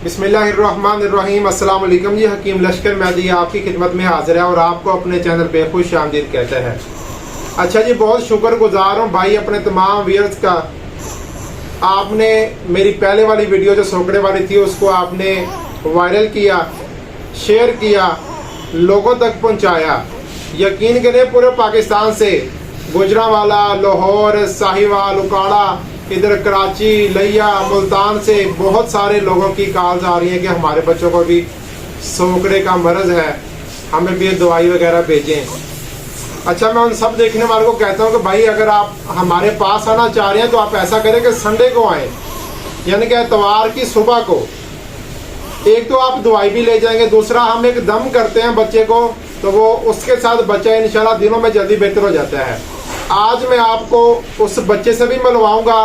बिस्मिल्लाहिर्रहमानिर्रहीम। अस्सलाम वालेकुम जी। हकीम लश्कर मेहदी आपकी खिदमत में हाजिर है और आपको अपने चैनल पे खुश आमदीद कहते हैं। अच्छा जी, बहुत शुक्रगुजार हूँ भाई अपने तमाम व्यूअर्स का। आपने मेरी पहले वाली वीडियो जो सोकड़े वाली थी उसको आपने वायरल किया, शेयर किया, लोगों तक पहुँचाया। यकीन करें पूरे पाकिस्तान से गुजरांवाला, लाहौर, साहिवाल, उकाड़ा, इधर कराची, लिया, मुल्तान से बहुत सारे लोगों की कॉल्स आ रही हैं कि हमारे बच्चों को भी सोकड़े का मर्ज़ है, हमें भी दवाई वगैरह भेजें। अच्छा, मैं उन सब देखने वालों को कहता हूं कि भाई अगर आप हमारे पास आना चाह रहे हैं तो आप ऐसा करें कि संडे को आएँ, यानी कि इतवार की सुबह को। एक तो आप दवाई भी ले जाएंगे, दूसरा हम एक दम करते हैं बच्चे को तो वो उसके साथ बच्चा इंशाल्लाह दिनों में जल्दी बेहतर हो जाता है। आज मैं आपको उस बच्चे से भी मिलवाऊंगा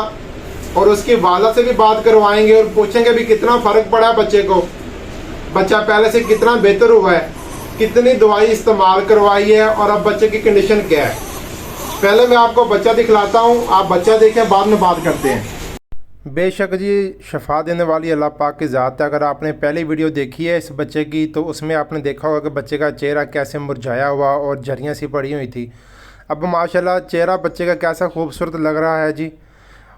और उसकी वाला से भी बात करवाएंगे और पूछेंगे भी कितना फ़र्क पड़ा है बच्चे को, बच्चा पहले से कितना बेहतर हुआ है, कितनी दवाई इस्तेमाल करवाई है और अब बच्चे की कंडीशन क्या है। पहले मैं आपको बच्चा दिखलाता हूँ, आप बच्चा देखें, बाद में बात करते हैं। बेशक जी, शफा देने वाली अल्लाह पाक की ज़ात है। अगर आपने पहली वीडियो देखी है इस बच्चे की तो उसमें आपने देखा होगा कि बच्चे का चेहरा कैसे मुरझाया हुआ और झरियाँ सी पड़ी हुई थी। अब माशाल्लाह चेहरा बच्चे का कैसा खूबसूरत लग रहा है जी।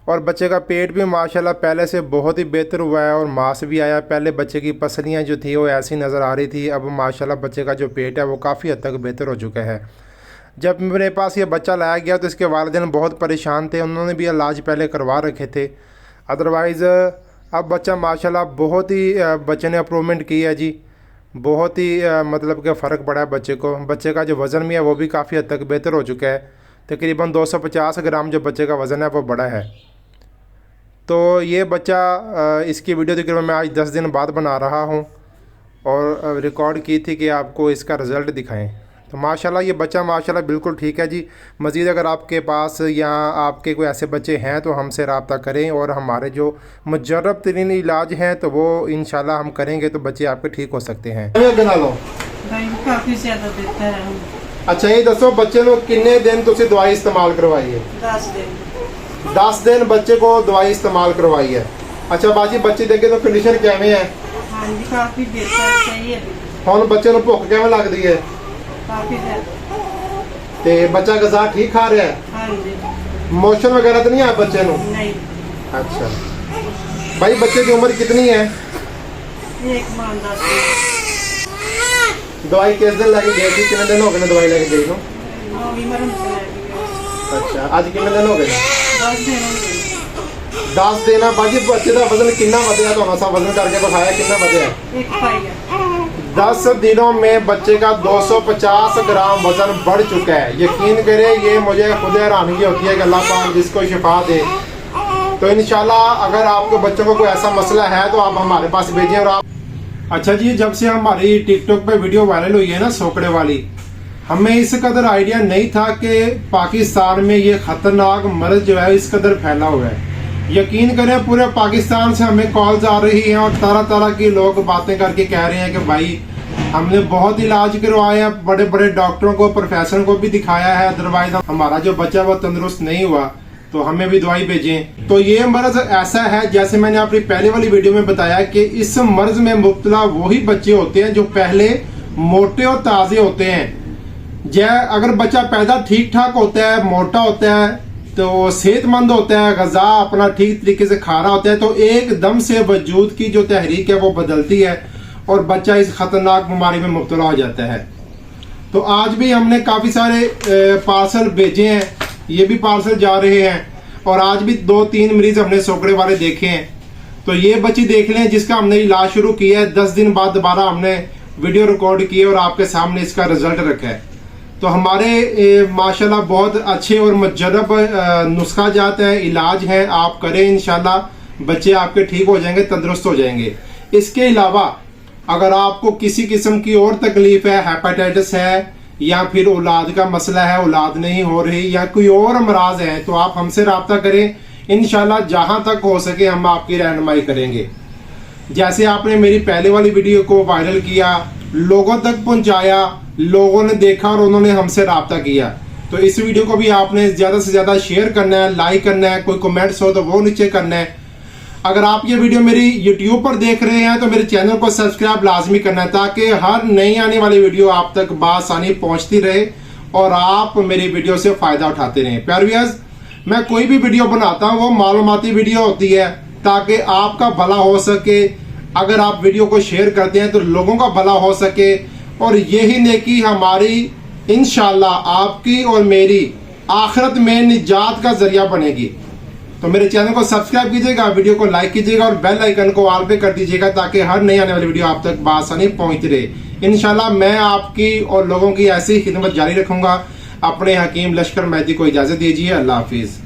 और बच्चे का पेट भी माशाल्लाह पहले से बहुत ही बेहतर हुआ है और मांस भी आया। पहले बच्चे की पसलियाँ जो थी वो ऐसी नज़र आ रही थी, अब माशाल्लाह बच्चे का जो पेट है वो काफ़ी हद तक बेहतर हो चुका है। जब मेरे पास ये बच्चा लाया गया तो इसके वालिदैन बहुत परेशान थे, उन्होंने भी इलाज पहले करवा रखे थे। अदरवाइज़ अब बच्चा माशाल्लाह बहुत ही बच्चे ने अप्रूवमेंट की है जी, बहुत ही मतलब कि फ़र्क पड़ा है बच्चे को। बच्चे का जो वज़न भी है वो भी काफ़ी हद तक बेहतर हो चुका है। तकरीबन 250 ग्राम जो बच्चे का वज़न है वो बड़ा है। तो ये बच्चा इसकी वीडियो तकरीबन मैं आज 10 दिन बाद बना रहा हूँ और रिकॉर्ड की थी कि आपको इसका रिज़ल्ट दिखाएं। तो माशाल्लाह ये बच्चा माशाल्लाह बिल्कुल ठीक है जी। मज़ीद अगर आपके पास या आपके कोई ऐसे बच्चे हैं तो हमसे रब्ता करें और हमारे जो मुजर्रब तरीन इलाज हैं तो वो इंशाल्लाह हम करेंगे तो बच्चे आपके ठीक हो सकते हैं। काफ़ी ज़्यादा देता है। अच्छा, ये दसो बच्चे को कितने दिन तुसी दवाई इस्तेमाल करवाई है? 10 दिन। 10 दिन बच्चे को दवाई इस्तेमाल करवाई है। अच्छा बाजी, बच्चे देखे तो कंडीशन किवें है? हाँ जी, काफ़ी बेहतर सही है। हुण बच्चे को भुख किवें लगदी है? काफ़ी ज़्यादा। ते बच्चा गज़ा ठीक खा रहा है? हाँ जी। मोशन वगैरह तो नहीं है बच्चे को? नहीं। अच्छा भाई, बच्चे की उम्र कितनी है? 1 माह 10 दिन। दवाई किस दिन लगी गई थी? कितने दिन हो गए दवाई लेके गई? अच्छा, आज कितने दिन हो गए? 10 दिन हो गए। 10 दिन है बाजी। बच्चे का वजन कितना वधिया? तो सा वजन करके दिखाया कितना वधिया? 1 पाई। 10 दिनों में बच्चे का 250 ग्राम वजन बढ़ चुका है। यकीन करें, ये मुझे खुद हैरानगी होती है कि अल्लाह पाक जिसको शिफा दे। तो इंशाल्लाह अगर आपके बच्चों को कोई ऐसा मसला है तो आप हमारे पास भेजें। और आप अच्छा जी, जब से हमारी टिकटॉक पे वीडियो वायरल हुई है ना सोकड़े वाली, हमें इस कदर आइडिया नहीं था कि पाकिस्तान में ये ख़तरनाक मर्ज़ जो है इस कदर फैला हुआ है। यकीन करें पूरे पाकिस्तान से हमें कॉल्स आ रही हैं और तरह तरह के लोग बातें करके कह रहे हैं कि भाई हमने बहुत इलाज करवाया है, बड़े बड़े डॉक्टरों को, प्रोफेसर को भी दिखाया है, अदरवाइज हमारा जो बच्चा वो तंदुरुस्त नहीं हुआ तो हमें भी दवाई भेजें। तो ये मर्ज़ ऐसा है, जैसे मैंने अपनी पहले वाली वीडियो में बताया कि इस मर्ज़ में मुब्तला वही बच्चे होते हैं जो पहले मोटे और ताज़े होते हैं। अगर बच्चा पैदा ठीक ठाक होता है, मोटा होता है, तो सेहतमंद होता है, ग़ज़ा अपना ठीक तरीके से खा रहा होता है, तो एकदम से वजूद की जो तहरीक है वो बदलती है और बच्चा इस ख़तरनाक बीमारी में मुब्तला हो जाता है। तो आज भी हमने काफ़ी सारे पार्सल भेजे हैं, ये भी पार्सल जा रहे हैं और आज भी 2-3 मरीज हमने सोकड़े वाले देखे हैं। तो ये बच्ची देख लें जिसका हमने इलाज शुरू किया है। 10 दिन बाद दोबारा हमने वीडियो रिकॉर्ड की और आपके सामने इसका रिजल्ट रखा है। तो हमारे माशाल्लाह बहुत अच्छे और मुजर्रब नुस्खा जात है, इलाज है, आप करें इंशाल्लाह बच्चे आपके ठीक हो जाएंगे, तंदुरुस्त हो जाएंगे। इसके अलावा अगर आपको किसी किस्म की और तकलीफ है, हेपेटाइटिस है या फिर औलाद का मसला है, औलाद नहीं हो रही या कोई और अमराज है, तो आप हमसे रब्ता करें। इंशाल्लाह जहां तक हो सके हम आपकी रहनुमाई करेंगे। जैसे आपने मेरी पहले वाली वीडियो को वायरल किया, लोगों तक पहुंचाया, लोगों ने देखा और उन्होंने हमसे रब्ता किया, तो इस वीडियो को भी आपने ज़्यादा से ज़्यादा शेयर करना है, लाइक करना है, कोई कमेंट्स हो तो वो नीचे करना है। अगर आप ये वीडियो मेरी YouTube पर देख रहे हैं तो मेरे चैनल को सब्सक्राइब लाजमी करना है, ताकि हर नई आने वाली वीडियो आप तक बआसानी पहुंचती रहे और आप मेरी वीडियो से फायदा उठाते रहें। प्यारे व्यूअर्स, मैं कोई भी वीडियो बनाता हूं वो मालूमाती वीडियो होती है ताकि आपका भला हो सके। अगर आप वीडियो को शेयर करते हैं तो लोगों का भला हो सके, और यही नेकी हमारी इंशाल्लाह आपकी और मेरी आखिरत में निजात का जरिया बनेगी। तो मेरे चैनल को सब्सक्राइब कीजिएगा, वीडियो को लाइक कीजिएगा और बेल आइकन को ऑल पे कर दीजिएगा, ताकि हर नई आने वाली वीडियो आप तक बआसानी पहुंचती रहे। इंशाल्लाह मैं आपकी और लोगों की ऐसी खिदमत जारी रखूंगा। अपने हकीम लश्कर मेहदी को इजाजत दीजिए। अल्लाह हाफिज।